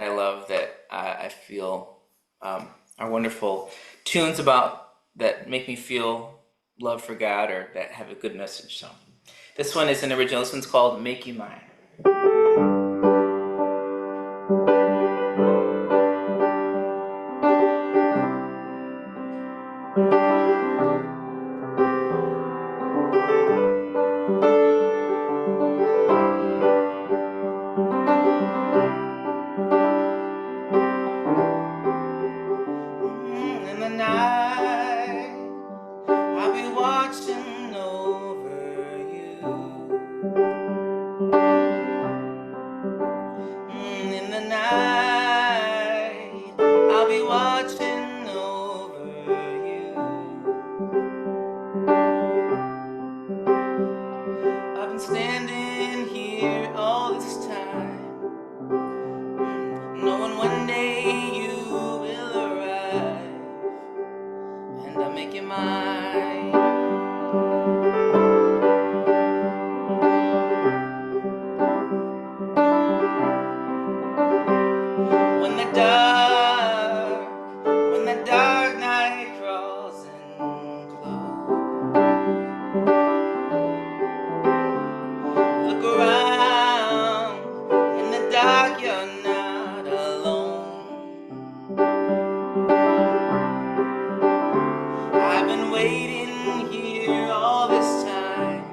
I love that I feel are wonderful tunes about that make me feel love for God or that have a good message. So this one is an original. This one's called "Make You Mine." In the night, I'll be watching over you. In the night, I'll be watching over you. I've been standing here all this time, knowing one day you will arrive, and I'll make you mine. When the dark, when the dark night crawls in close, look around. In the dark, you're not alone. I've been waiting here all this time,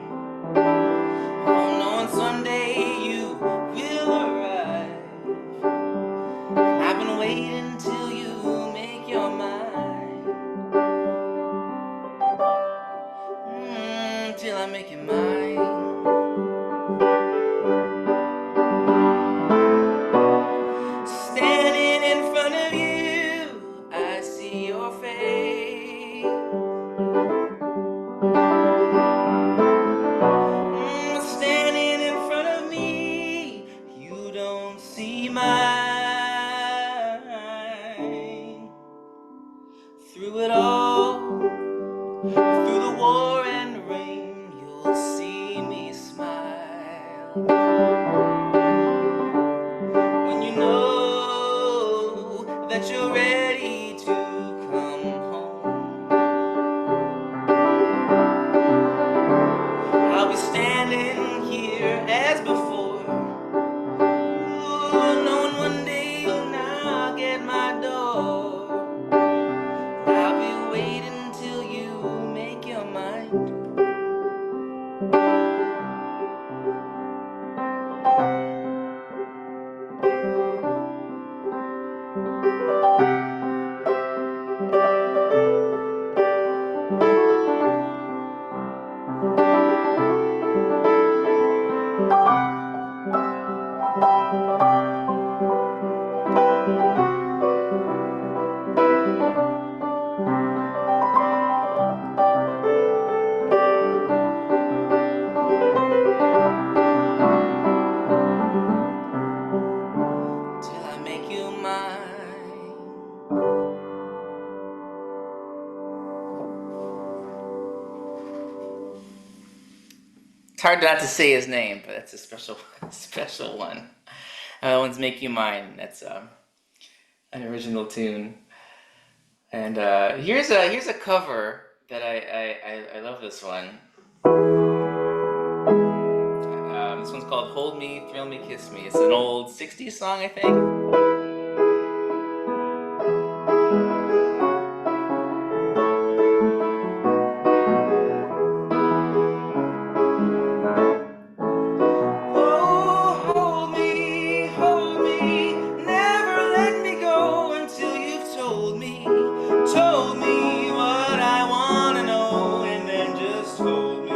oh, knowing someday you will arrive. I've been waiting till you make your mind, till I make you mine. Standing in front of you, I see your face. Standing in front of me, you don't see mine. Through it all, through the war and rain, you'll see me smile. When you know that you're ready to come home, I'll be standing here as before, knowing one day you'll knock at my door. I'll be waiting till you make your mind. Till I make you mine. It's hard not to say his name, but it's a special, special one. That one's "Make You Mine." That's an original tune. And here's a cover that I love this one. This one's called "Hold Me, Thrill Me, Kiss Me." It's an old '60s song, I think. Hold me, never let me go until you've told me what I wanna know, and then just hold me,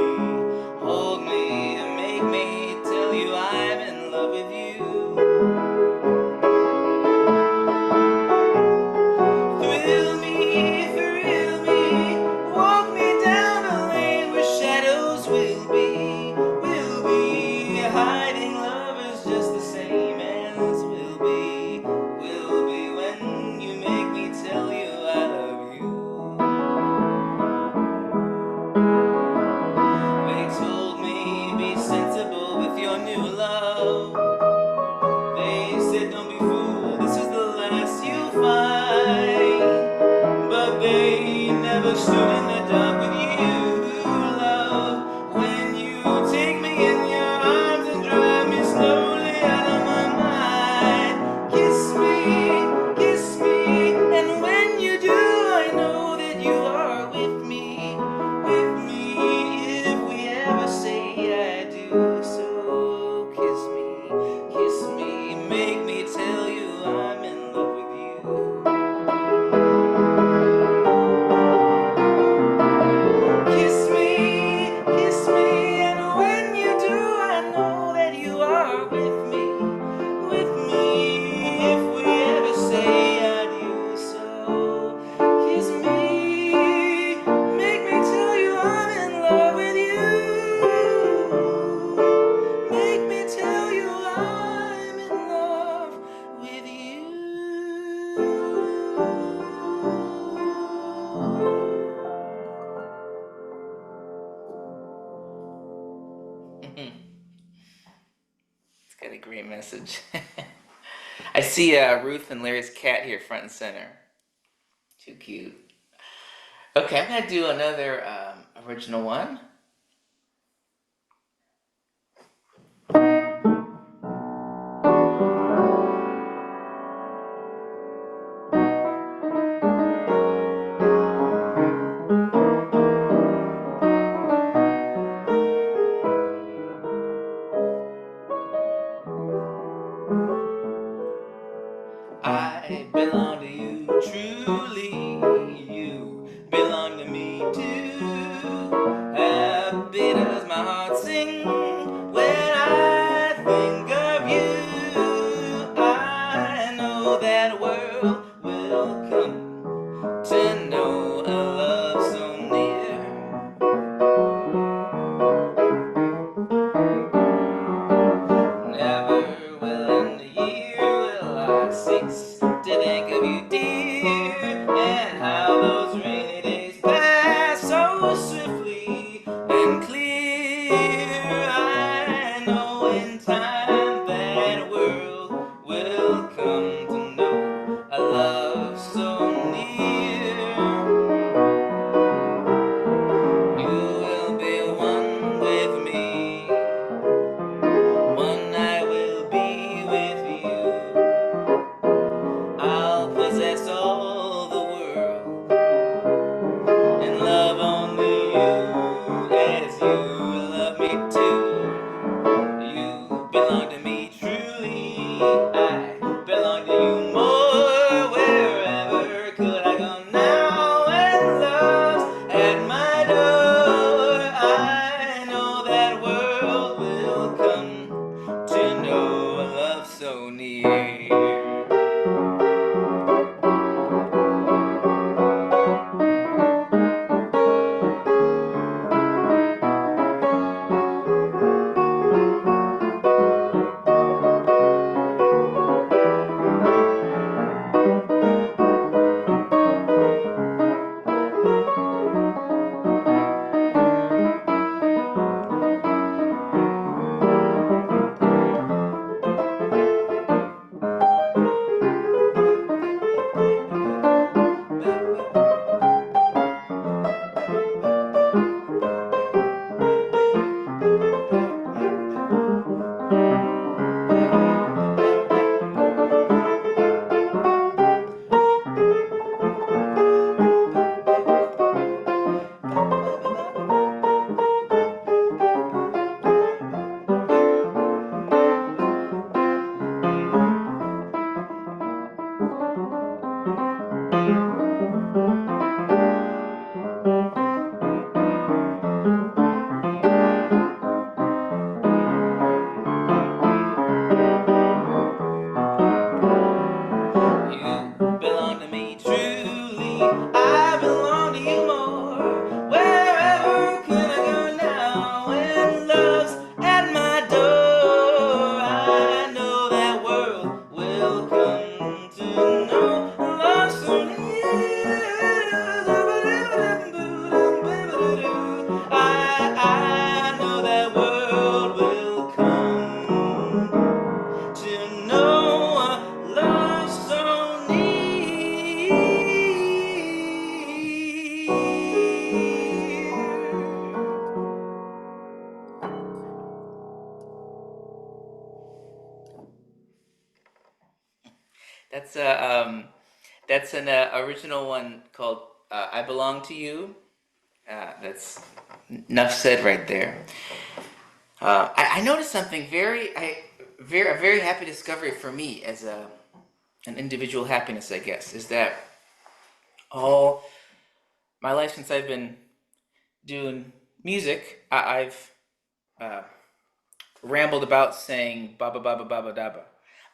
and make me tell you I'm in love with you. stood in the dark with you, love. When you take me in your arms and drive me slowly out of my mind. Kiss me, and when you do, I know that you are with me, with me. If we ever say I do, so kiss me, make me tell you I'm in love with you. Kiss me, and when you do, I know that you are with me, with me. If we ever say adieu, so kiss me, make me tell you I'm in love with you. Make me tell you I'm in love with you. It's got a great message. I see Ruth and Larry's cat here front and center. Too cute. Okay, I'm gonna do another original one. I belong to you truly. You belong to me too. Happy does my heart sing when I think of you. I know that world will come to know a love so near. Never will in the year will I cease to think of you, dear, and how those rainy days pass so swiftly and clear. I know in time that world will come to know a love so near. You will be one with me. One I will be with you. That's that's an original one called "I Belong to You." That's enough said right there. I noticed something a very happy discovery for me as an individual happiness, I guess, is that all my life since I've been doing music, I've uh, rambled about saying baba baba baba daba.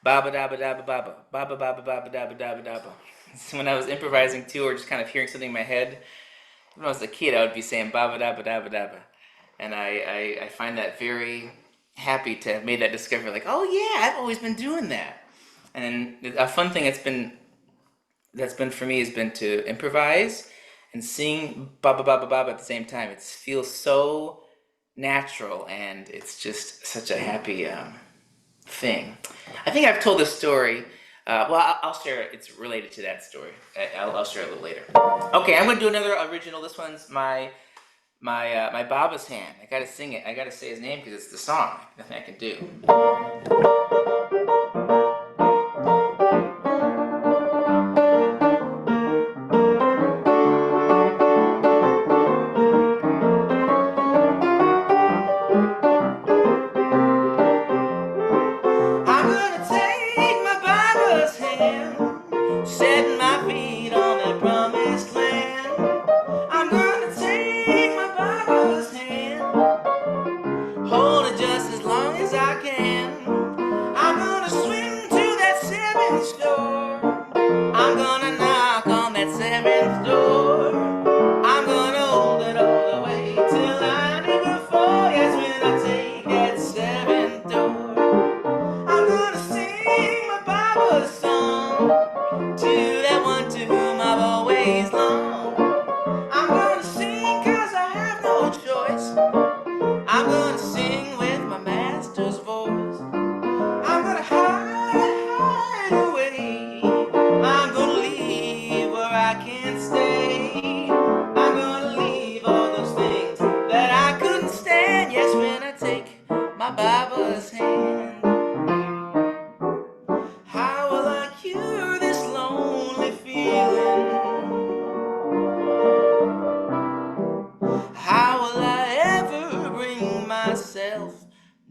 Baba daba daba baba. Baba baba baba daba daba daba. So when I was improvising too, or just kind of hearing something in my head, when I was a kid, I would be saying baba daba daba daba. And I find that very happy to have made that discovery. Like, oh yeah, I've always been doing that. And a fun thing that's been for me has been to improvise and sing baba baba baba at the same time. It feels so natural, and it's just such a happy thing. I think I've told this story. Well, I'll share it. It's related to that story. I'll share it a little later. Okay, I'm gonna do another original. This one's my Baba's hand. I gotta sing it. I gotta say his name because it's the song. Nothing I can do. I'm gonna take my Baba's hand, set my feet on that promised land. I'm gonna take my Baba's hand, hold it just as long as I can. I'm gonna swim to that seventh shore. I'm gonna knock on that seventh door. I'm gonna hold it all the way till I never fall. Yes, when I take that seventh door. I'm gonna sing my Bible song to that one to whom I've always longed. I'm gonna sing 'cause I have no choice. I'm gonna sing with my master's voice. I'm gonna hide away. I'm gonna leave where I can't stay. I'm gonna leave all those things that I couldn't stand. Yes, when I take my Bible's hand. How will I cure this lonely feeling? How will I ever bring myself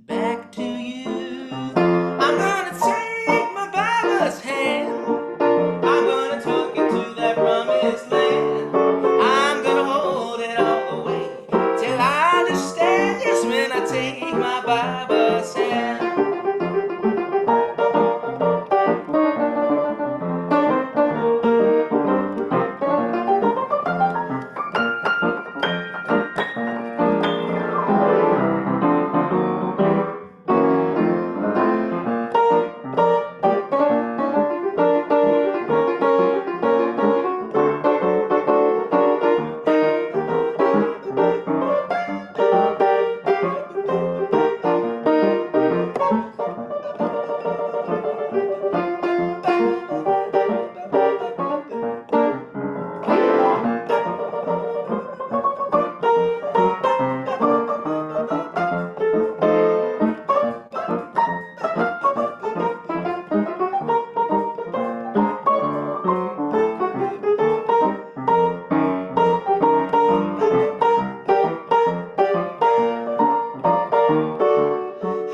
back to you? I'm gonna take my Bible's hand. I'm gonna talk it to that promised land. I'm gonna hold it all the way till I understand. Yes, when I take my Bible's hand.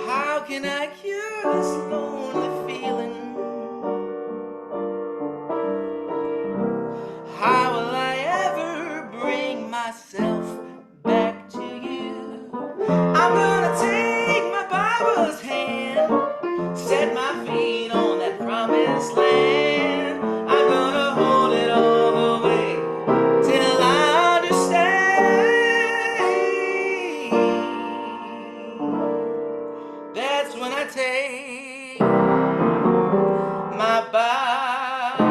How can I cure this lonely feeling? How will I ever bring myself back to you? I'm gonna take my Bible's hand, set my feet on that promised land. I'm gonna hold it all the way till I understand. That's when I take my Bible's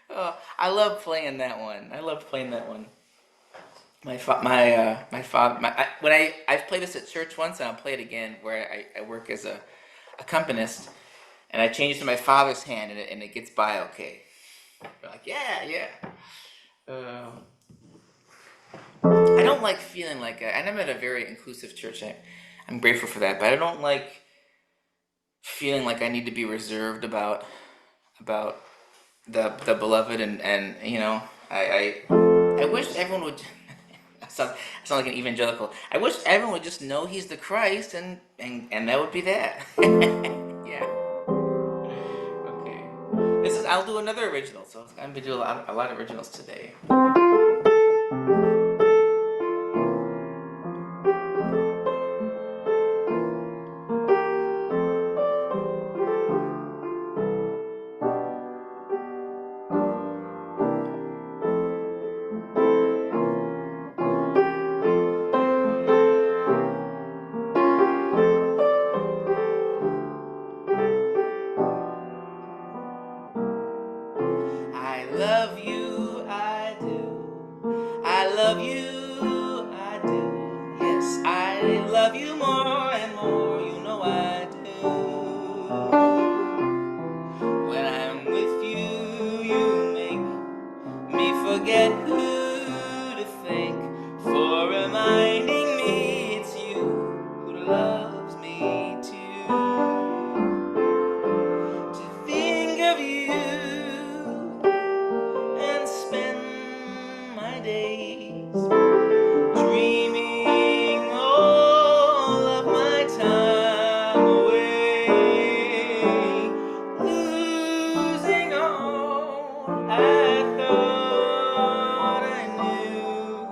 Oh, I love playing that one. I love playing that one. My father, when I've played this at church once, and I'll play it again where I work as a accompanist, and I change it to my father's hand, and it gets by okay. They're like, yeah, yeah. Uh, I don't like feeling like and I'm at a very inclusive church. I'm grateful for that, but I don't like feeling like I need to be reserved about the beloved, and I wish everyone would. I sound like an evangelical. I wish everyone would just know he's the Christ, and that would be that. Yeah. Okay. I'll do another original. So I'm gonna do a lot of originals today. I love you, I do. I love you, I do. Yes, I love you more and more. You know I do. When I'm with you, you make me forget who to thank for reminding me it's you who loves me too. To think of you and spend my days dreaming all of my time away, losing all I thought I knew,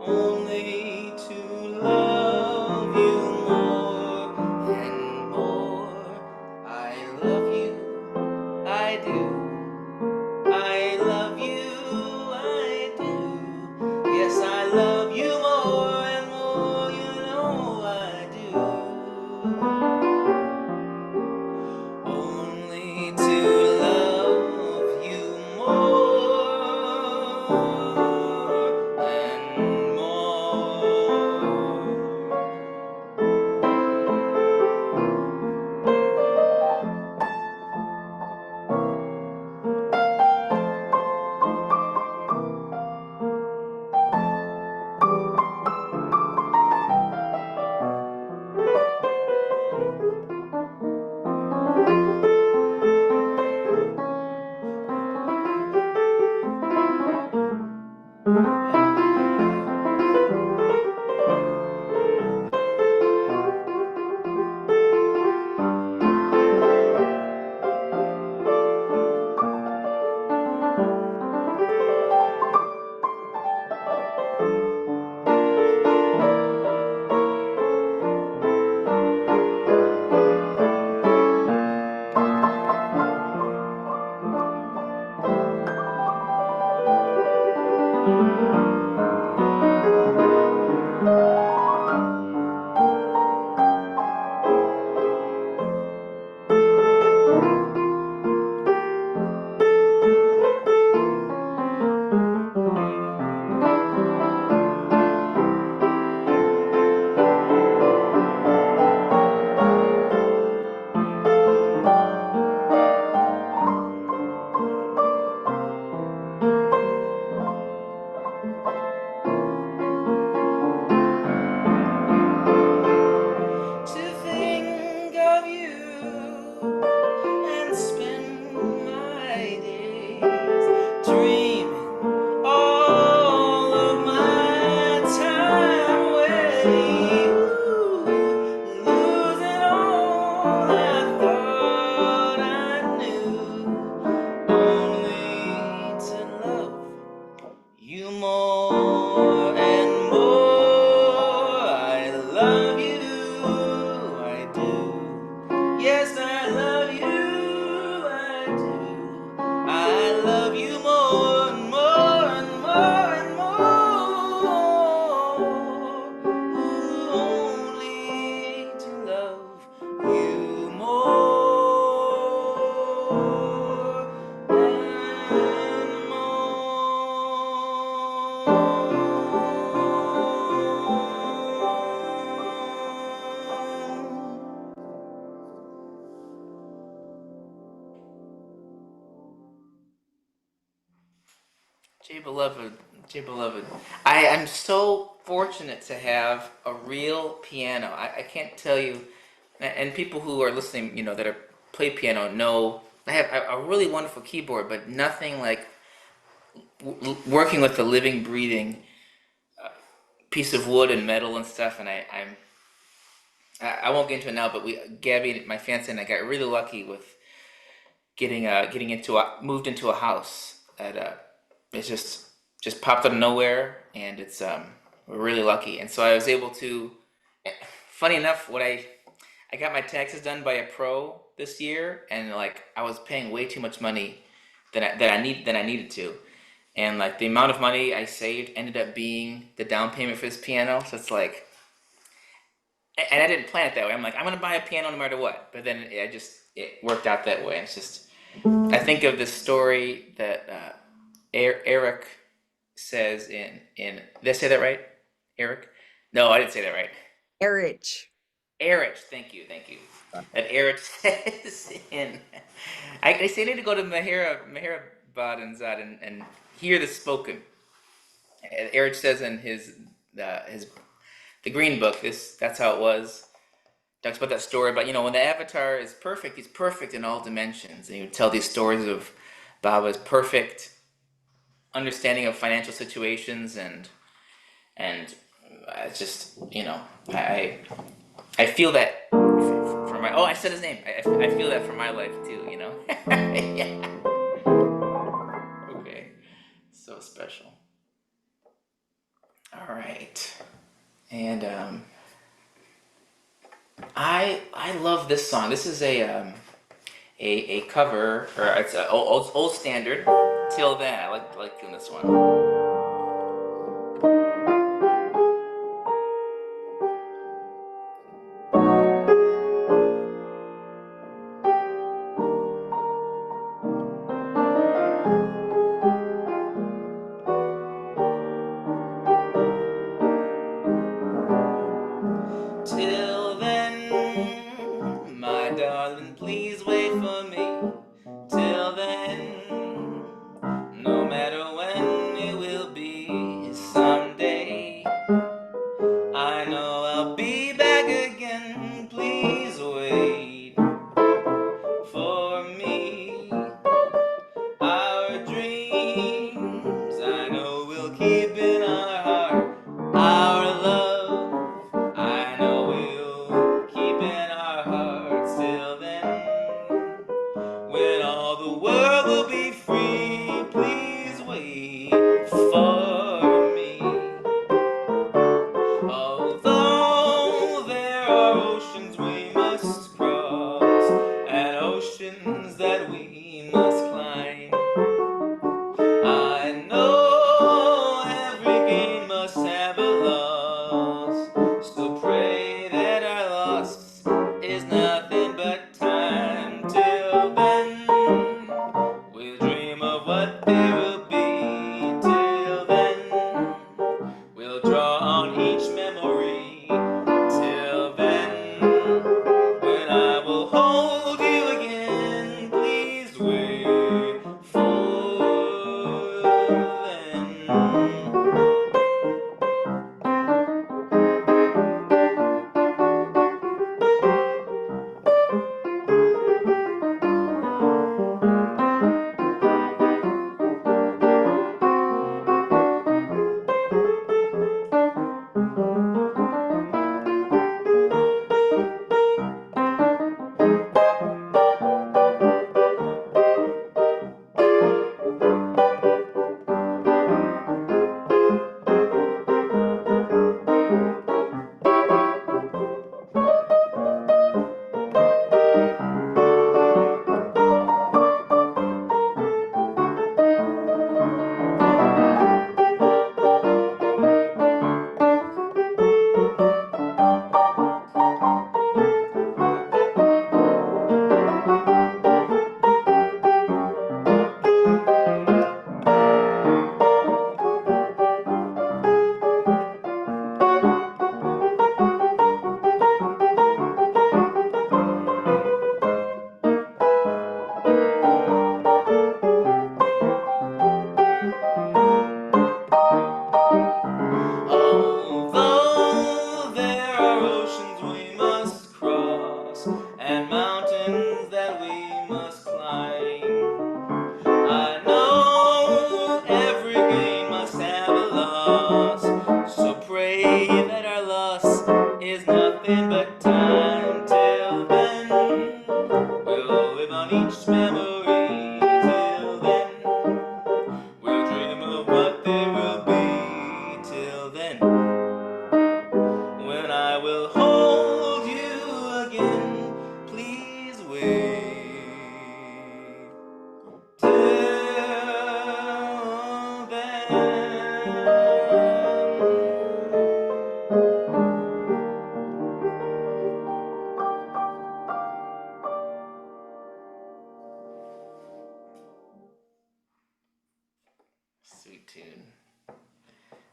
only to love you more and more. I love you, I do. I love you, I do. Yes, I love you more and more, you know I do. Only to love you more and more. Jay beloved, Jay beloved. I am so fortunate to have a real piano. I can't tell you, and people who are listening, that are play piano know I have a really wonderful keyboard, but nothing like working with a living, breathing piece of wood and metal and stuff. And I won't get into it now, but Gabby, my fiance, and I got really lucky with getting moved into a house that it's just popped out of nowhere, and it's we're really lucky. And so I was able to. Funny enough, I got my taxes done by a pro this year, and like I was paying way too much money than I needed to, and like the amount of money I saved ended up being the down payment for this piano. So it's like, and I didn't plan it that way. I'm like, I'm gonna buy a piano no matter what. But then it worked out that way. It's just I think of this story that Eric says in did I say that right? Eric? No, I didn't say that right. Marriage. Eric, thank you. That Eric says in I say I need to go to Mahira Badenzad and hear this spoken. Eric says in his the Green Book, that's how it was. Talks about that story about when the avatar is perfect, he's perfect in all dimensions, and he would tell these stories of Baba's perfect understanding of financial situations and it's just I I feel that for my I said his name. I feel that for my life too. Yeah. Okay. So special. All right. And I love this song. This is a cover, or it's an old standard. Till then, I like doing this one. Till then, my darling, please wait for me. Till then, no matter when it will be, someday I know I'll be back again. Please wait for me. Our dreams, I know we'll keep in our heart. Our love, I know we'll keep in our hearts. Till then, when all the world will be free, please wait for me. Although there are oceans we must cross, and oceans that we must climb, I know every gain must have a loss, so pray that our loss is nothing but time. Till then, we'll dream of what there will be. Till then, we'll draw on each memory. Till then, when I will hold you again, please wait. tune.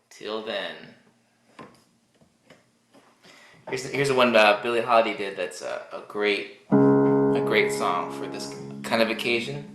Till then. Here's the one Billie Holiday did that's a great song for this kind of occasion.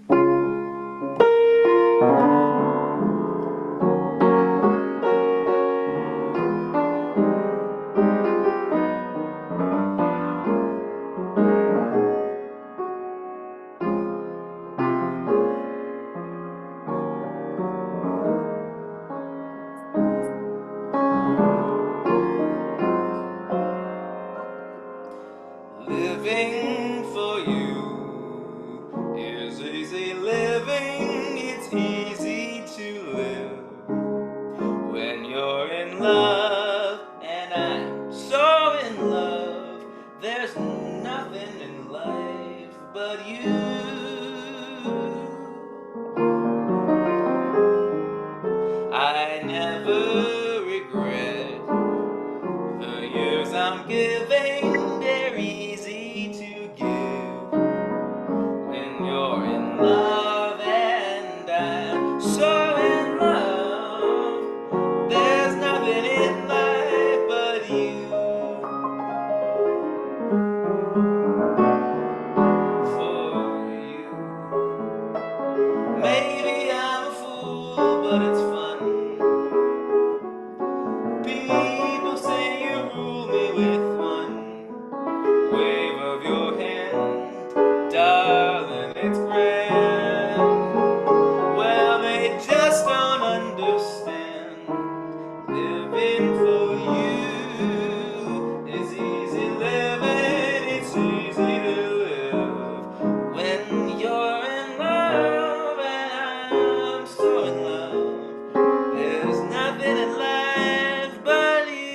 Living for you is easy living, it's easy to live when you're in love, and I'm so in love, there's nothing in life but you. I never regret the years I'm giving, they're easy to give when you're in love, and I'm so in love. There's nothing in life but you. For you. Maybe I'm a fool, but it's fun. People say you rule me with one wave of your hand, darling, it's grand. Well, they just don't understand. Living for you is easy living, it's easy to live when you're in love, and I'm so in love. There's nothing in life but you.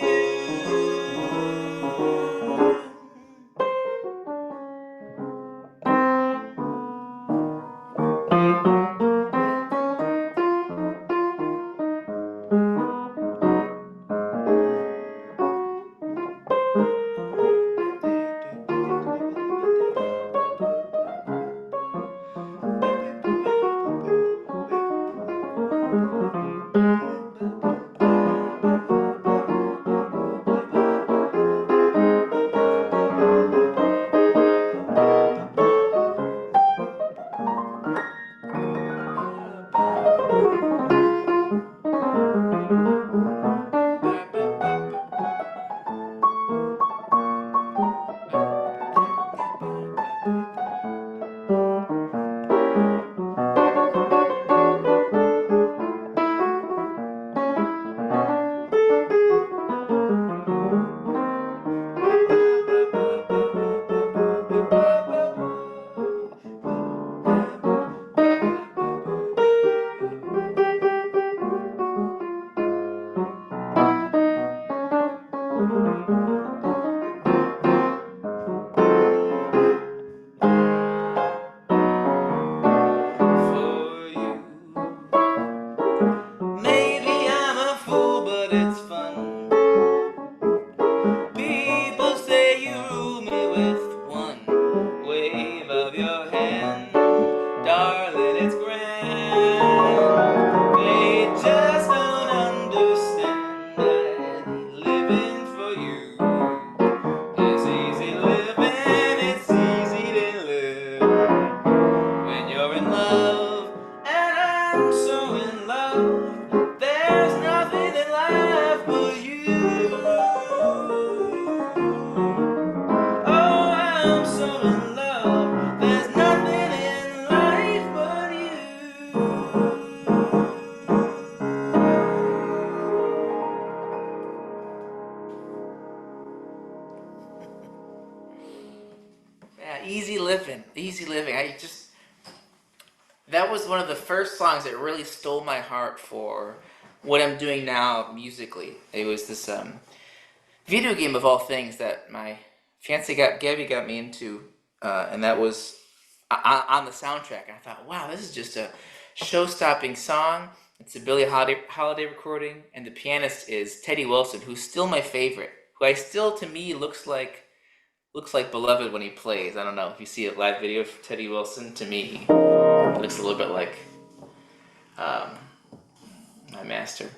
For you. Maybe I'm a fool, but it's fun. People say you rule me with one wave of your hand, darling, it's grand. They just don't understand that living for you is easy living, it's easy to live when you're in love, and I'm so in love. There's nothing in life but you. Oh, I'm so in love. There's nothing in life but you. Yeah, easy living. Easy living. That was one of the first songs that really stole my heart for what I'm doing now musically. It was this video game of all things that my Gabby got me into, and that was on the soundtrack. I thought, wow, this is just a show-stopping song. It's a Billie Holiday recording, and the pianist is Teddy Wilson, who's still my favorite. Who I still, to me, looks like Beloved when he plays. I don't know if you see a live video of Teddy Wilson. To me, he looks a little bit like my master.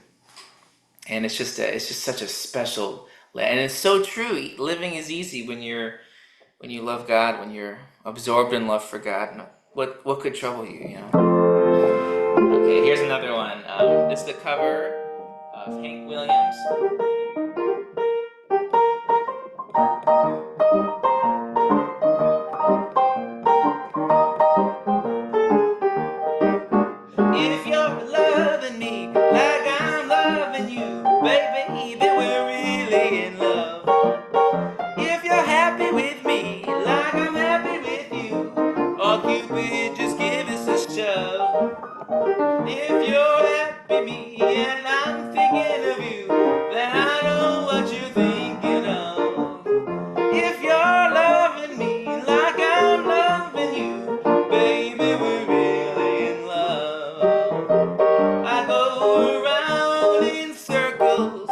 And it's just such a special, and it's so true. Living is easy when you love God, when you're absorbed in love for God. What could trouble you? You know. Okay, here's another one. This is the cover of Hank Williams. If you're loving me like I'm loving you, baby, we're really in love. If you're happy with me like I'm happy with you, oh Cupid, just give us a shove. If you're happy me and I'm thinking of you, then I know what you're thinking of. If you're loving me like I'm loving you, baby, we're really in love. I go around in circles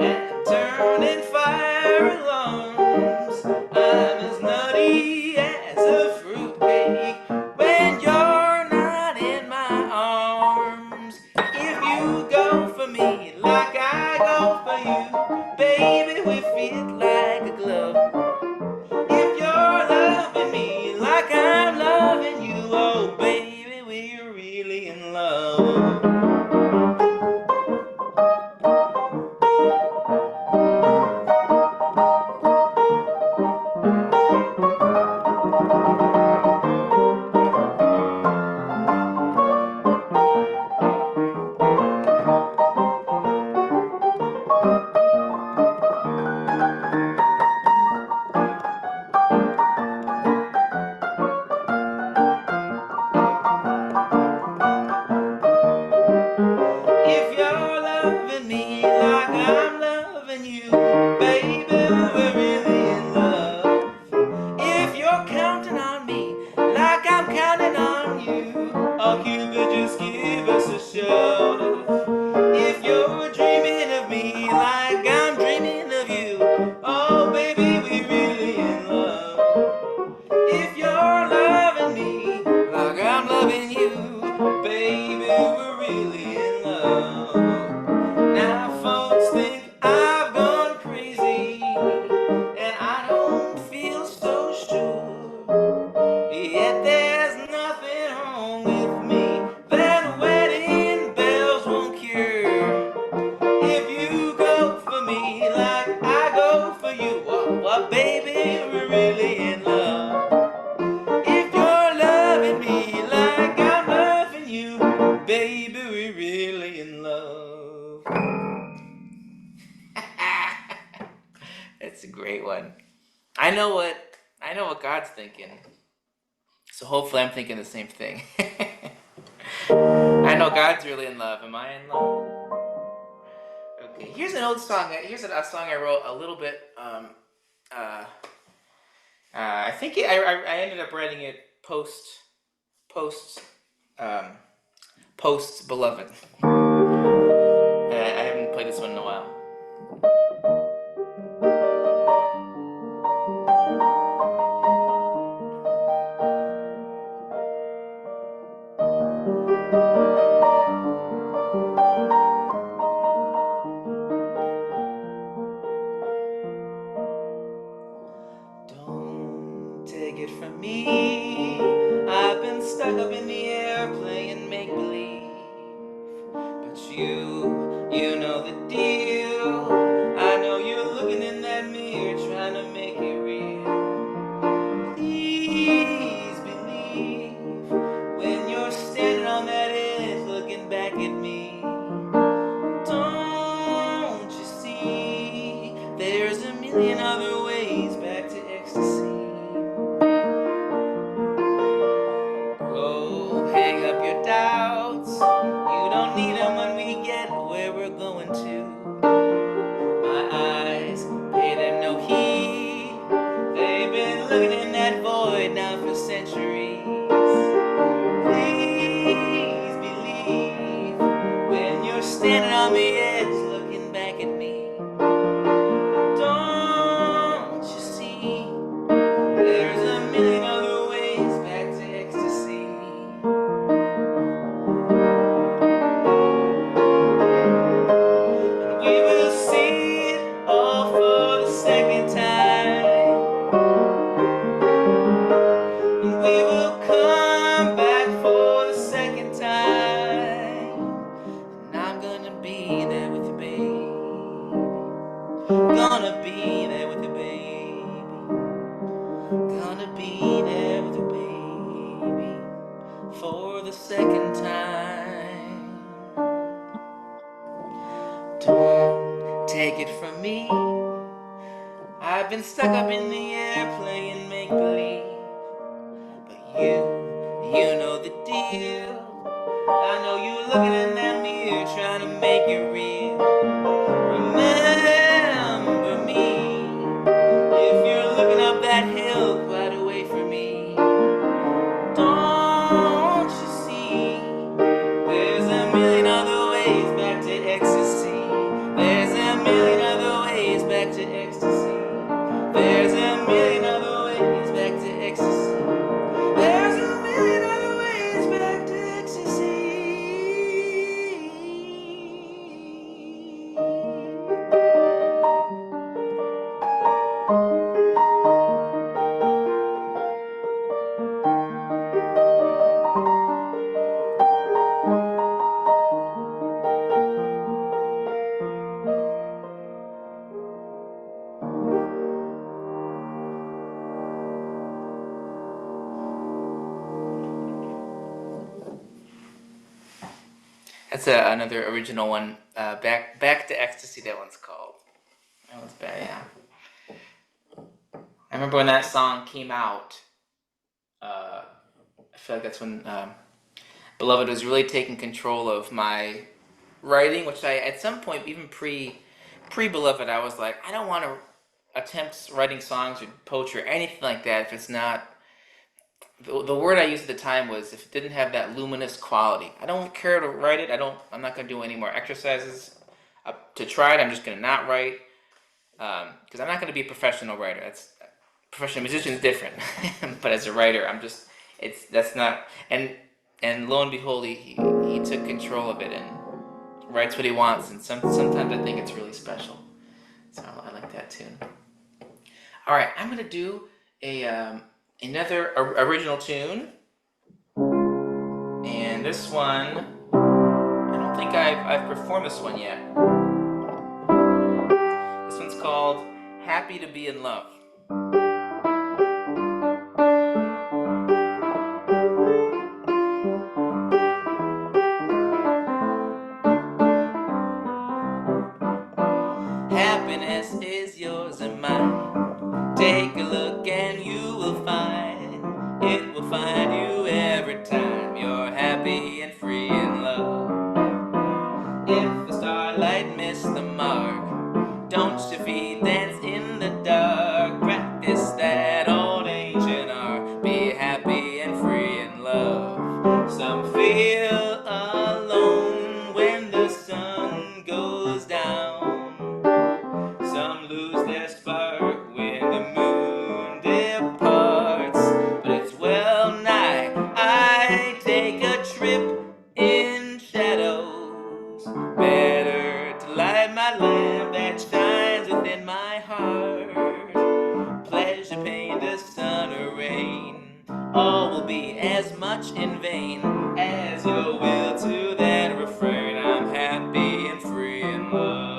and turning fire alarms. I'm as nutty as a fruitcake when you're not in my arms. If you go for me like I go for you, baby, we fit like a glove. If you're loving me like I'm loving you, oh baby, we're really in love. If you're loving me like I'm loving you, baby, we're really in love. If you're counting on me like I'm counting on you, oh Cupid, just give us a shove. If you're dreaming of me like I'm dreaming of you, oh baby, we're really in love. If you're loving me like I'm loving you, baby, we're really in love. Now folks think I've gone crazy, and I don't feel so sure. Yet there's nothing wrong with me that wedding bells won't cure. If you go for me like I go for you, well baby, we're really in love. If you're loving me like I'm loving you, baby, we're really in love. That's a great one. I know what God's thinking. So hopefully I'm thinking the same thing. I know God's really in love. Am I in love? Okay, here's an old song. Here's a song I wrote a little bit. Uh, I think I ended up writing it post um, post Beloved. I haven't played this one in a while. Don't take it from me, I've been stuck up in the air playing make-believe. But you know the deal. I know you're looking in that mirror trying to make it real. Please believe when you're standing on that edge looking back at me. Don't you see there's a million other ways back to ecstasy. Go hang up your doubts, you don't need them when we get where we're going to. My eyes pay them no heed, they've been looking in that void now for centuries. Please believe when you're standing on the edge looking back at me. Don't you see there's a million other ways back to ecstasy. for the second time. Don't take it from me, I've been stuck up in the air playing make-believe. But you know the deal. I know you looking in that mirror trying to make it real. Remember me, if you're looking up that hill quite away from me. Don't you see, there's a million other ways back to ecstasy. There's a million other ways back to ecstasy. There's a million other ways back to ecstasy. There's a million other ways back to ecstasy. That's another original one. Back to Ecstasy. That one's called. That one's bad. Yeah. I remember when that song came out. I feel like that's when Beloved was really taking control of my writing, which I at some point even pre Beloved I was like, I don't want to attempt writing songs or poetry or anything like that if it's not. The word I used at the time was if it didn't have that luminous quality. I don't care to write it. I'm not going to do any more exercises to try it. I'm just going to not write because I'm not going to be a professional writer. Professional musician is different, but as a writer, that's not. And lo and behold, he took control of it and writes what he wants. And sometimes I think it's really special. So I like that tune. All right, I'm going to do another original tune, and this one, I don't think I've performed this one yet. This one's called Happy to Be in Love. Happiness is yours and mine. Take a look and you will find it will find you every time you're happy and free in love. If the starlight missed the mark, don't you feel dance in the dark? Practice that old ancient art. Be happy and free in love. Some feel alone when the sun goes down. Some lose their spark when the moon departs. But it's well nigh I take a trip in shadows. Better to light my lamp that shines within my heart. Pleasure, pain, the sun or rain, all will be as much in vain as your will to that refrain. I'm happy and free in love.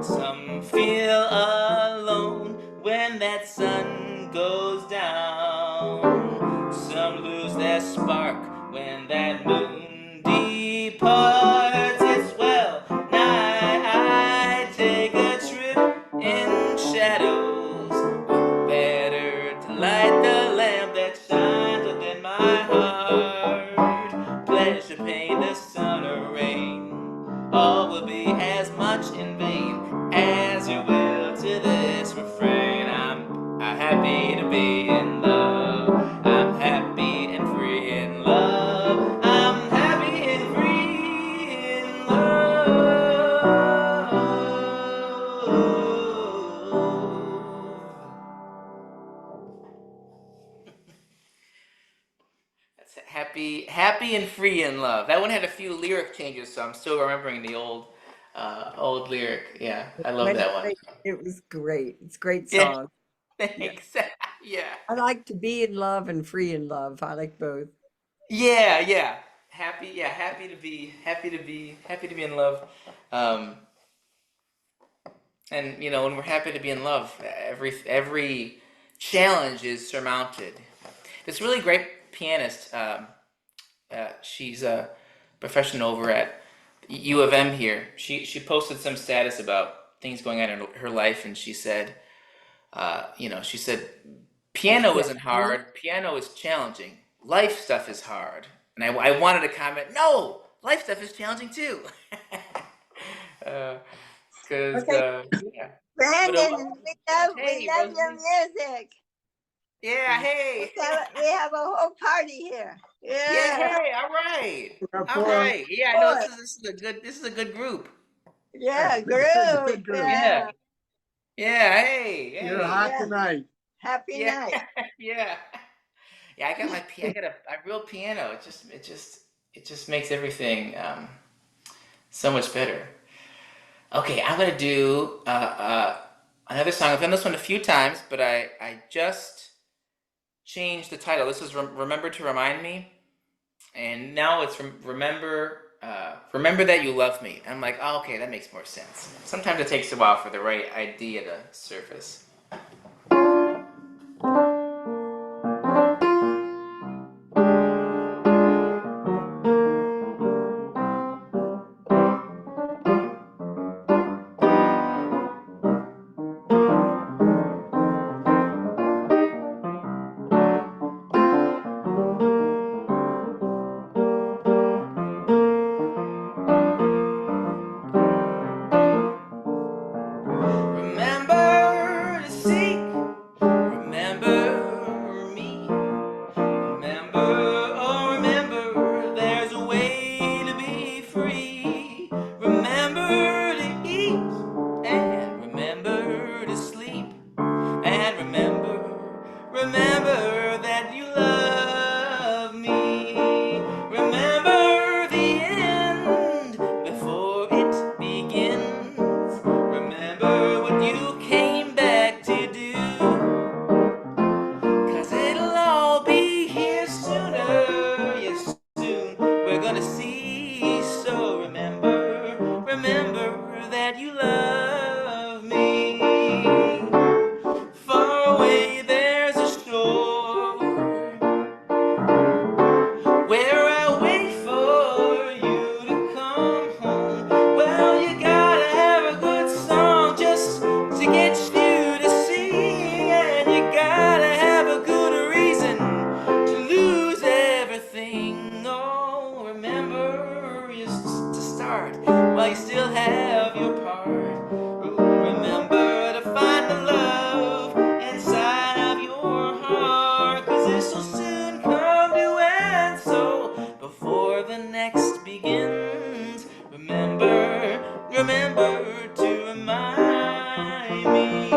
Some feel alone when that sun goes down. Some lose their spark when that moon departs. It's well nigh I take a trip in shadows. Better to light the lamp that shines within my heart. pleasure, pain, the sun or rain, all will be as much in vain as your will to this refrain. I'm happy to be in love. I'm happy and free in love. I'm happy and free in love. That's it. Happy and free in love. That one had a few lyric changes, so I'm still remembering the old lyric. Yeah, I love But that one. it was great. It's a great Yeah, song. Yeah. thanks. Yeah, I like to be in love and free in love. I like both. yeah. Happy, yeah, happy to be in love. Um, and when we're happy to be in love, every challenge is surmounted. This really great pianist. She's a professional over at U of M here. She posted some status about things going on in her life, and she said, piano Yeah. isn't hard. Piano is challenging. Life stuff is hard. And I wanted to comment, no, life stuff is challenging too. Because Okay. yeah. But Brandon, we hey, love your Rosalie. music. Yeah, hey. We have a whole party here. Yeah, Yeah, hey, all right. All of right. Yeah, I know course. this is a good group. Yeah, Good group. group. Yeah. Yeah, Yeah, hey, You're hey. hot yeah. tonight. Happy Yeah. night. Yeah. Yeah, I got a real piano. It just makes everything so much better. Okay, I'm gonna do another song. I've done this one a few times, but I just changed the title. This is Remember to Remind Me, and now it's Remember That You Love Me. I'm like, oh, okay, that makes more sense. Sometimes it takes a while for the right idea to surface. Remember to seek, remember me. Remember, oh remember, there's a way to be free. Remember to eat, and remember to sleep. And remember that you love me. Remember the end before it begins. Remember what you came back to do. 'Cause it'll all be here sooner, yes, soon. We're gonna see, so remember that you love me. Far away there's a shore where I wait for you to come home. Well, you gotta have a good song just to get you to sing, and you gotta have a good reason to lose everything. Oh, remember to start while you still have your part. Remember to find the love inside of your heart, 'cause this will soon come to end. So before the next begins, remember to remind me.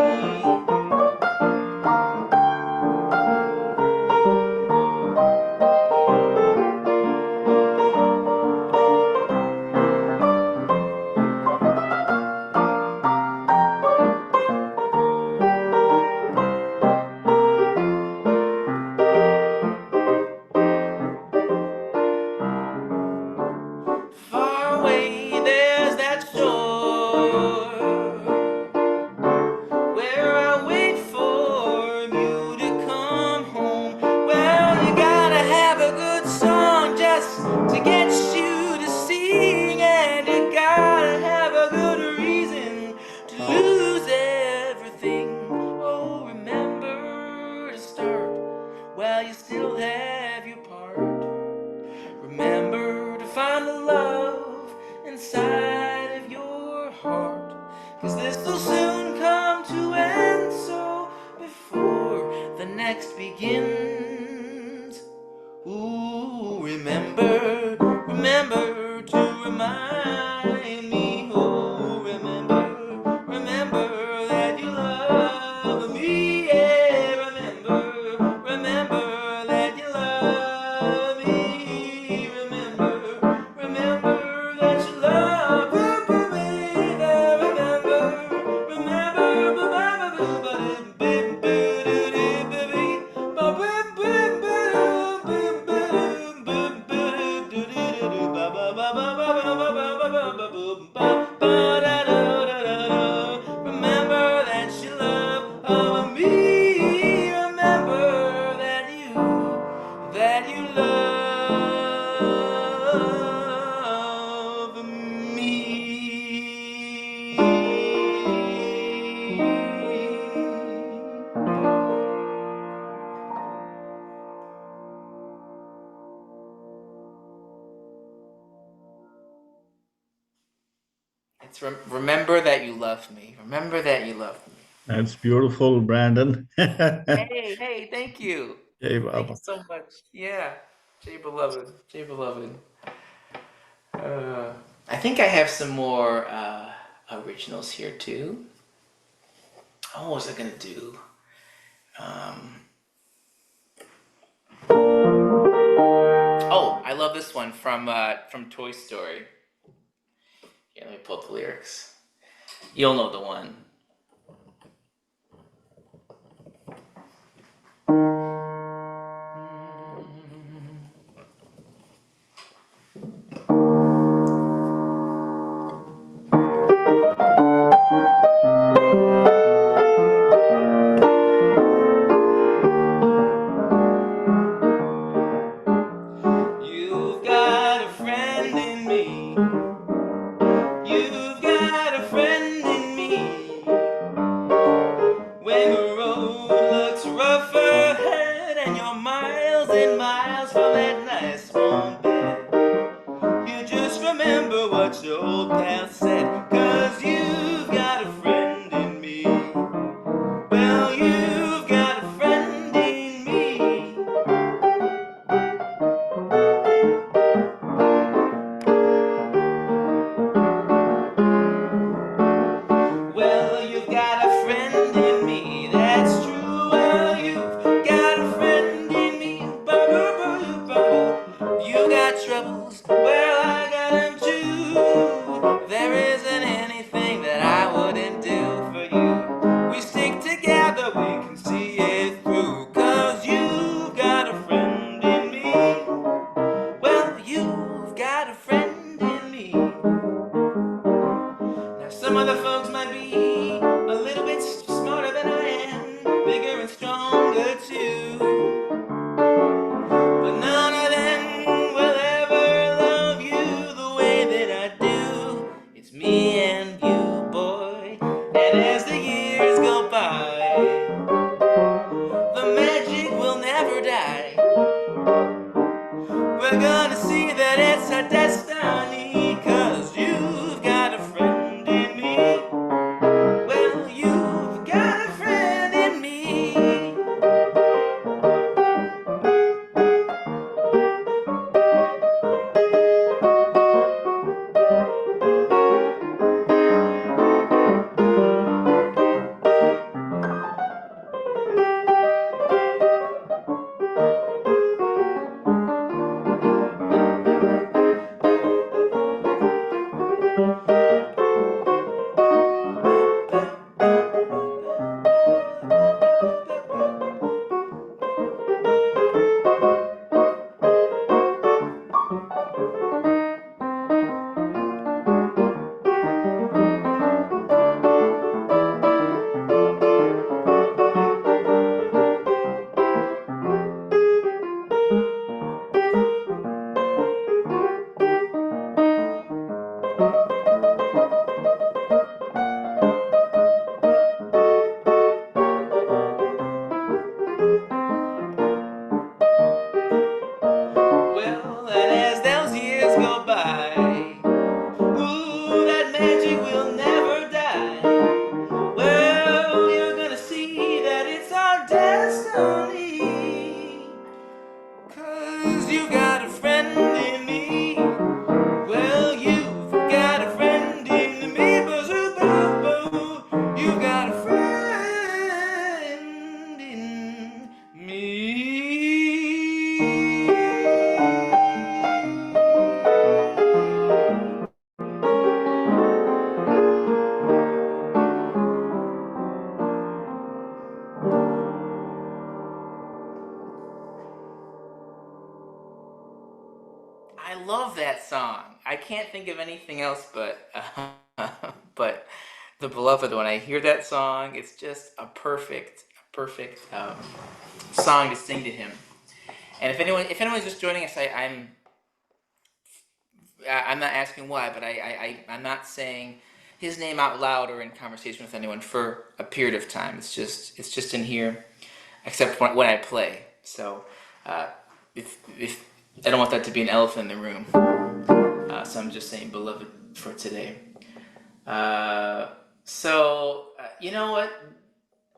find the love inside of your heart. 'Cause this will soon come to end, so before the next begins, ooh, remember, remember to remind me. Oh, remember, remember that you love me. Yeah, remember, remember that you love me. Remember, remember that you love me. Remember, remember that you love me. Remember that you love me. It's remember that you love me. Remember that you love me. That's beautiful, Brandon. Hey, hey, thank you. Hey, Thank you Baba. so much. Yeah, Jay beloved, Jay beloved. Uh, I think I have some more originals here too. Oh, what was I gonna do? Um, oh, I love this one from Toy Story. Here, let me pull up the lyrics. You'll know the one. You've got a friend in me. You've got a friend in me. When the road looks rough ahead and you're miles and miles from that nice warm bed, you just remember what your old pal said, 'cause you've got a friend in me. Well, you've got a friend in me. Well, you've got a friend in me, that's true. Well, you've got a friend in me. You got troubles, well, I got them too. There isn't anything that I wouldn't do for you. We stick together, we can see it through. 'Cause you've got a friend in me. Well, you've got a friend in me. Now some other folks might be a little bit smarter than I am, bigger and stronger too. But none of them will ever love you the way that I do. It's me and you, boy. And as the years go by, the magic will never die. We're gonna see that it's our destiny, 'cause you've got a friend in me. Well, you've got a friend in me. love that song. I can't think of anything else but the beloved. When I hear that song, it's just a perfect song to sing to him. And if anyone's just joining us, I'm not asking why, but I'm not saying his name out loud or in conversation with anyone for a period of time. It's just in here, except when I play. So if I don't want that to be an elephant in the room, so I'm just saying beloved for today. You know what?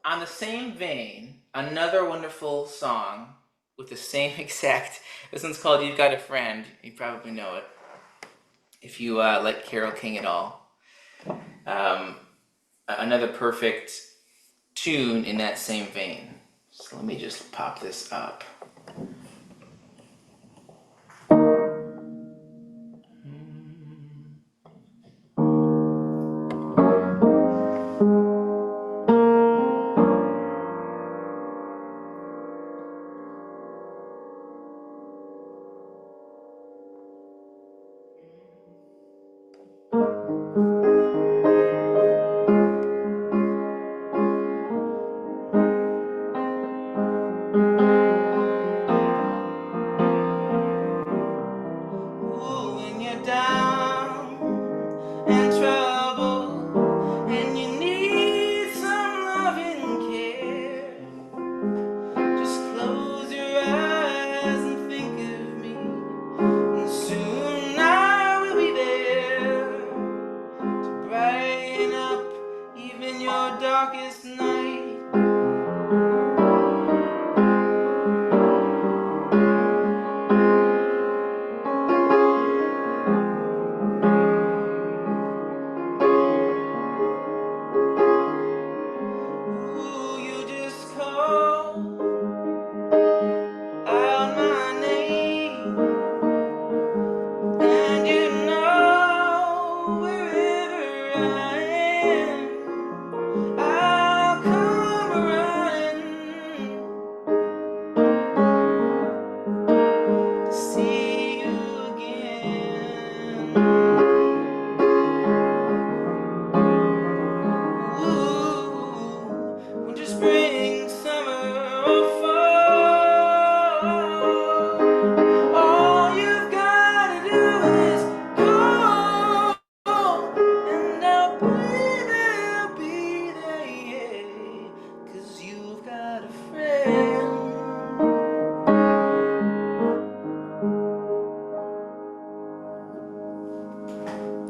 On the same vein, another wonderful song with the same exact. This one's called "You've Got a Friend." You probably know it if you like Carole King at all. Another perfect tune in that same vein. So let me just pop this up. Ooh, when you're down and trouble and you need some loving care, just close your eyes and think of me, and soon I will be there to brighten up even your darkest night. Ooh, you just call out my name, and you know wherever I am, I'll come running to see you again. Ooh, winter, spring, summer, or fall, all you've gotta do is call, and I'll be there, yeah, 'cause you've got a friend.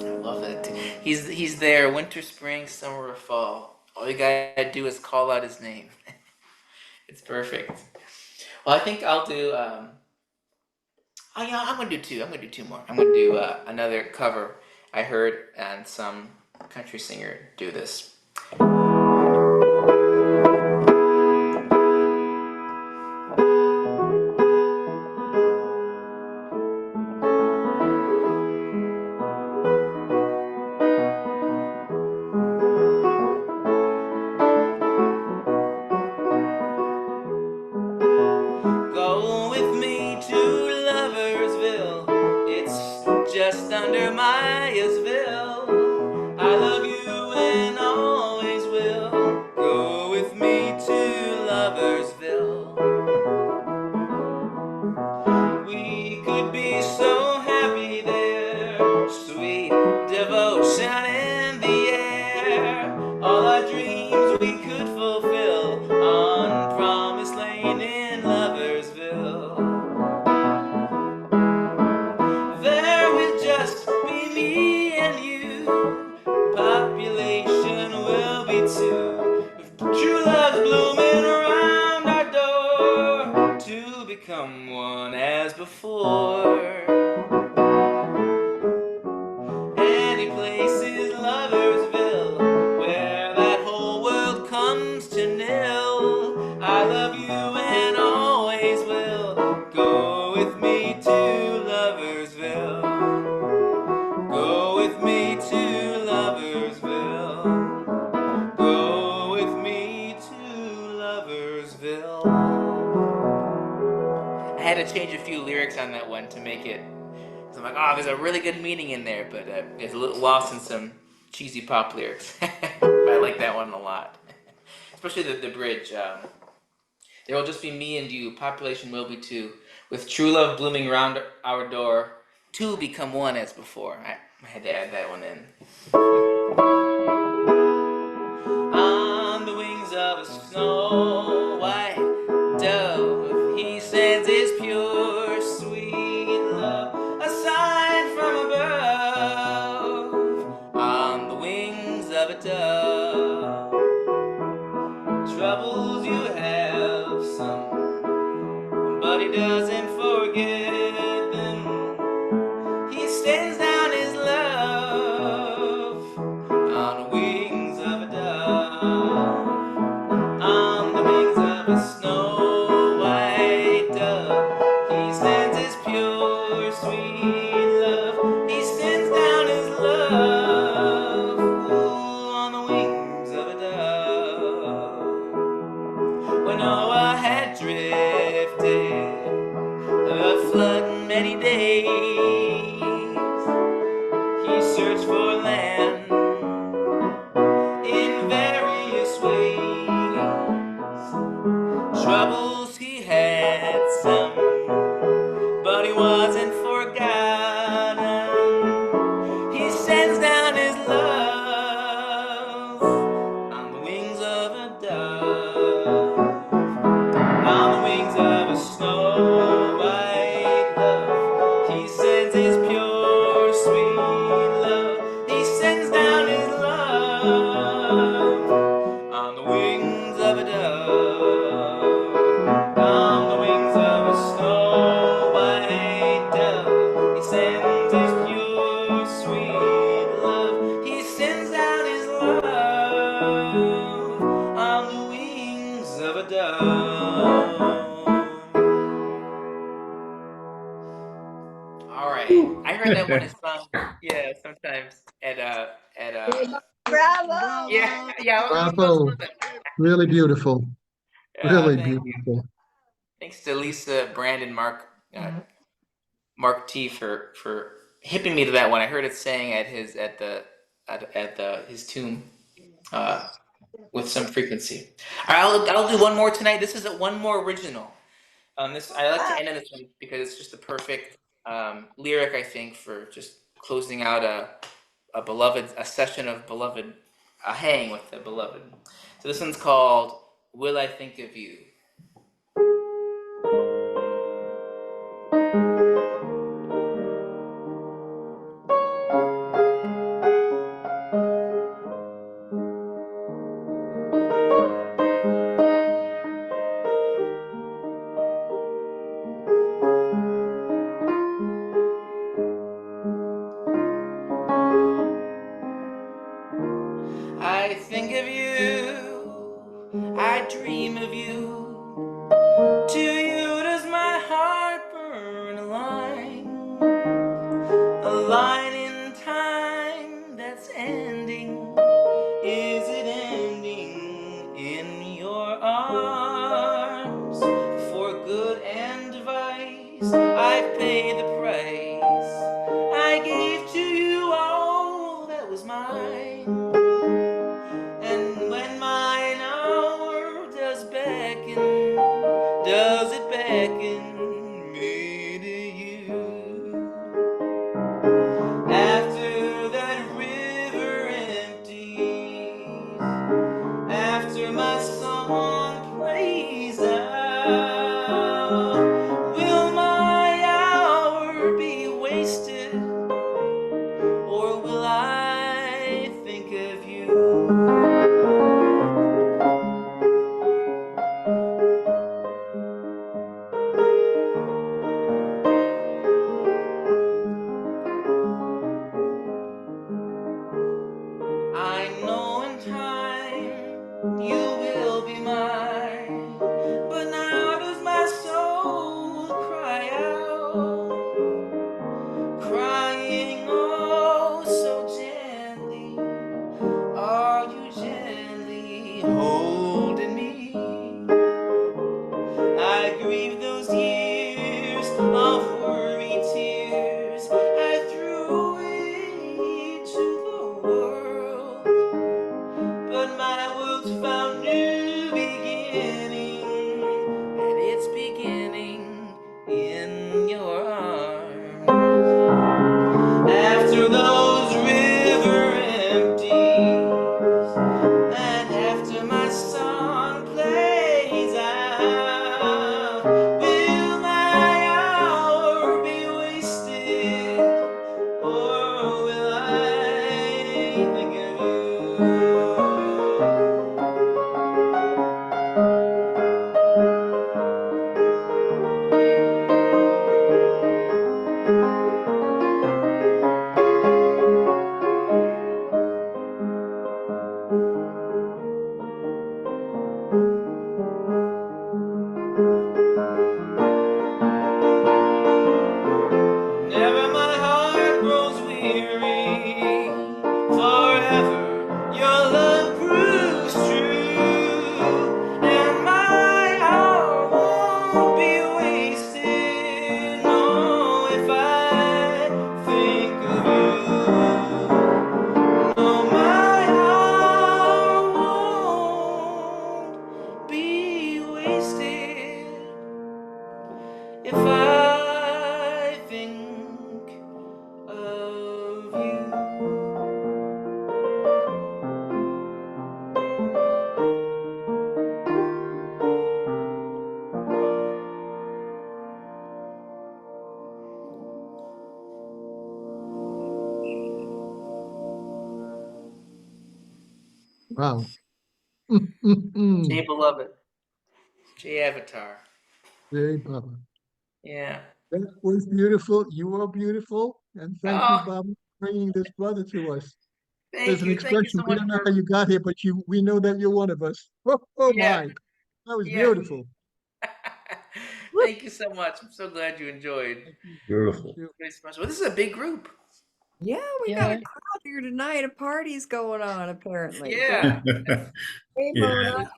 I love that. He's there, winter, spring, summer, or fall. All you gotta do is call out his name. It's perfect. Well, I think I'll do. Oh, yeah, I'm gonna do two. I'm gonna do two more. I'm gonna do another cover I heard and some country singer do this. Go with me to Loversville. It's just under Myersville. I love you and always will. Go with me to Loversville. We could be so happy there. Sweet devotion in the air. All our dreams we could fulfill on Promised Lane in Loversville. There will just be me and you. Population will be two. With true love's blooming around our door, to become one as before. Any place is Loversville, where that whole world comes to nil. I love you and always will. Go with me to Loversville. Go with me to Loversville. Go with me to Loversville. I had to change a few lyrics on that one to make it. like, oh, there's a really good meaning in there, but it's a little lost in some cheesy pop lyrics. But I like that one a lot, especially the bridge. There will just be me and you, population will be two, with true love blooming round our door, two become one as before. I had to add that one in. On the wings of a snow white dove, he sends his pure, sweet love, a sign from above. On the wings of a dove, troubles you have some, but he doesn't forget them. He sends down his love on the wings of a dove. On the wings of a snow white dove, he sends his pure, sweet love. He sends down his love, ooh, on the wings of a dove. When Noah had drifted a flood in many days, he searched for land in various ways. Troubles he had some, but he wasn't forgotten. He sends down his love on the wings of a dove. On the wings of a snow white dove, he sends his pure, sweet love. He sends down his love on the wings of a dove. On the wings of a snow white dove, he sends his pure, sweet love. He sends down his love on the wings of a dove. All right, I heard that one is sung, yeah, sometimes at Bravo. yeah, yeah. Bravo. Really beautiful. Really Thank you. beautiful. Thanks to Lisa, Brandon, Mark, Mark T for hipping me to that one. I heard it sang at his his tomb with some frequency. All right, I'll do one more tonight. This is one more original. This I like to end on this one because it's just the perfect lyric, I think, for just closing out a session of beloved, a hang with the beloved. So this one's called "Will I Think of You." I think of you, I dream of you. To you does my heart burn a line in time that's ending. Is it ending in your arms? For good and advice, I've paid the price. I gave to you all that was mine. And when mine hour does beckon after those river empties, and after my song plays out, will my hour be wasted, or will I think of you? Never my heart grows weary, forever your love proves true, and my hour won't be wasted, no, if I think of you. No, my hour won't be wasted if I think of you. Wow. Jay Beloved, Jay Avatar. Very Baba. Yeah. That was beautiful. You are beautiful. And thank you, Oh, Baba, for bringing this brother to us. There's thank an you. Thank you expression. so We much don't know how for. you got here, but we know that you're one of us. Oh Yeah, my. That was yeah. beautiful. Thank you so much. I'm so glad you enjoyed. Thank you. Beautiful. Thank you. Very special. Well, this is a big group. Yeah, we got a crowd here tonight. A party's going on, apparently. Yeah. Hey, Yeah, Mona.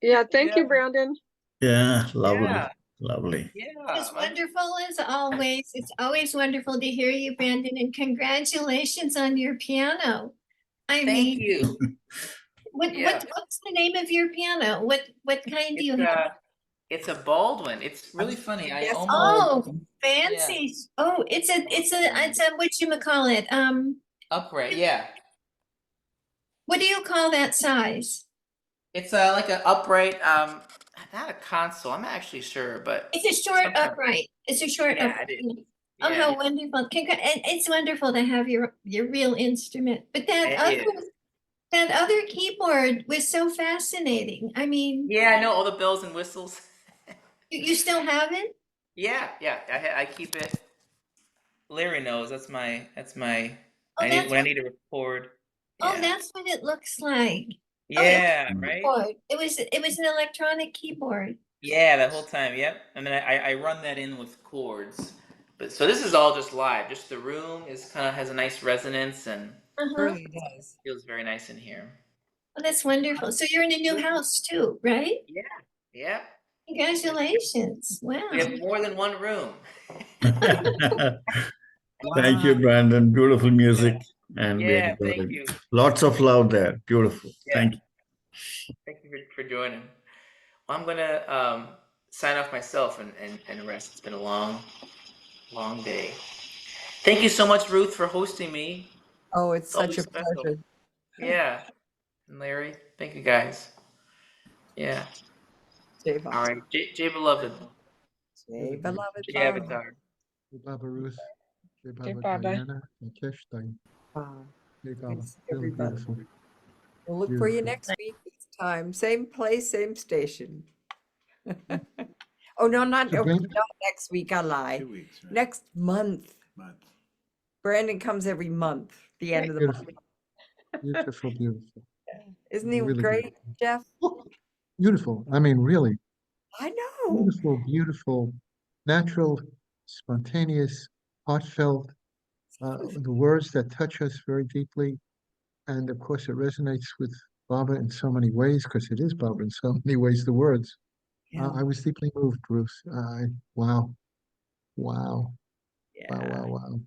Yeah, thank Yeah. you, Brandon. yeah, lovely, Yeah. lovely. Yeah. It's wonderful as always. It's always wonderful to hear you, Brandon, and congratulations on your piano. I Thank mean, you. Yeah. what's the name of your piano? What kind do you It's have? it's a Baldwin. It's really funny. I Yes. almost Oh, fancy. Oh, it's a whatchamacallit. upright. Yeah. What do you call that size? It's like an upright, not a console. I'm not actually sure, but It's a short something. upright. It's a short Yeah, upright. it is. Oh, Yeah, how wonderful. And it's wonderful to have your real instrument. But it is. that other keyboard was so fascinating. I mean, Yeah, I know all the bells and whistles. you still have it? Yeah, yeah. I keep it. Larry knows. That's my. Oh, When I need to record. oh, Yeah. that's what it looks like. Oh, it was Yeah. a Right. keyboard. It was an electronic keyboard. Yeah, the whole time. Yep. And then I run that in with chords. But so this is all just live. Just the room is kind of has a nice resonance and Uh-huh. Really does. feels very nice in here. Oh, that's wonderful. So you're in a new house too, right? Yeah. Yeah. Congratulations. We Wow. have more than one room. Thank you, Brandon. Beautiful music, and we Yeah. enjoyed Thank it. you. Lots of love there. Beautiful. Yeah. Thank you. Thank you for joining. Well, I'm gonna sign off myself and rest. It's been a long, long day. Thank you so much, Ruth, for hosting me. Oh, it's It's such always a special. pleasure. Yeah. And Larry, thank you guys. Yeah. Jay All Baba. right. Jay Beloved. Jay Beloved Jay Baba. Avatar. Jai Baba Ruth. Jai Jai Baba Baba. Diana. Nikesh Diana. Wow. Jai Baba. Thanks, Really everybody. beautiful. We'll look for you Beautiful. next week. This time, same place, same station. Oh no, not So Brandon, next week. I lie. 2 weeks, right? Next month. Month. Brandon comes every month. The end of the beautiful. month. Beautiful, beautiful. Isn't he Really great, beautiful. Jeff? Oh, beautiful. I mean, really I know. beautiful, beautiful, natural, spontaneous, heartfelt, the words that touch us very deeply. And of course, it resonates with Baba in so many ways, because it is Baba in so many ways, the words. Yeah. I was deeply moved, Bruce. Wow, wow, Yeah. wow, wow, wow.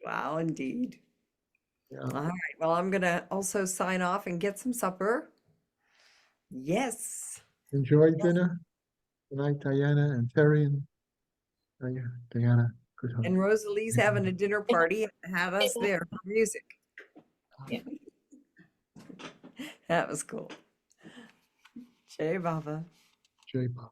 Wow, indeed. Yeah. All right. Well, I'm gonna also sign off and get some supper. Yes. Enjoy dinner. Good night, Diana and Terry and Diana. Good hug. And Rosalie's having a dinner party, had us there for music. Yeah. That was cool. Jai Baba. Jai Baba.